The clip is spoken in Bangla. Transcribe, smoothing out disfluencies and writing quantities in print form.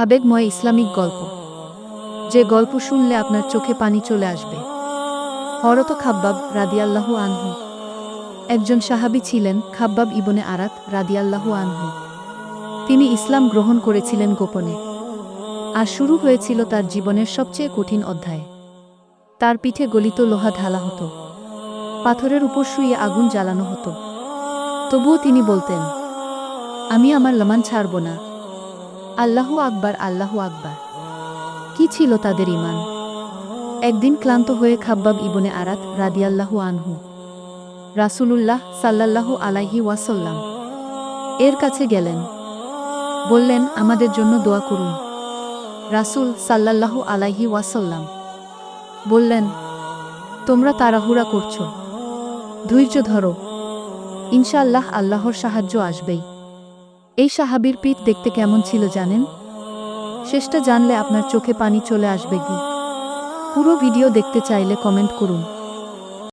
আবেগময় ইসলামিক গল্প, যে গল্প শুনলে আপনার চোখে পানি চলে আসবে। হযরত খাব্বাব রাদিয়াল্লাহু আনহু একজন সাহাবী ছিলেন, খাব্বাব ইবনে আরাত রাদিয়াল্লাহু আনহু। তিনি ইসলাম গ্রহণ করেছিলেন গোপনে, আর শুরু হয়েছিল তার জীবনের সবচেয়ে কঠিন অধ্যায়। তার পিঠে গলিত লোহা ঢালা হতো, পাথরের উপর শুইয়ে আগুন জ্বালানো হতো, তবুও তিনি বলতেন, আমি আমার লামান ছাড়ব না। আল্লাহু আকবার, আল্লাহু আকবার। কি ছিল তাদের ঈমান! একদিন ক্লান্ত হয়ে খাব্বাব ইবনে আরাত রাদিয়াল্লাহু আনহু রাসূলুল্লাহ সাল্লাল্লাহু আলাইহি ওয়াসাল্লাম এর কাছে গেলেন। বললেন, আমাদের জন্য দোয়া করুন। রাসূল সাল্লাল্লাহু আলাইহি ওয়াসাল্লাম বললেন, তোমরা তাড়াহুড়া করছো, ধৈর্য ধরো, ইনশাআল্লাহ আল্লাহর সাহায্য আসবেই। এই সাহাবীর পিঠ দেখতে কেমন ছিল জানেন? শেষটা জানলে আপনার চোখে পানি চলে আসবে। পুরো ভিডিও দেখতে চাইলে কমেন্ট করুন।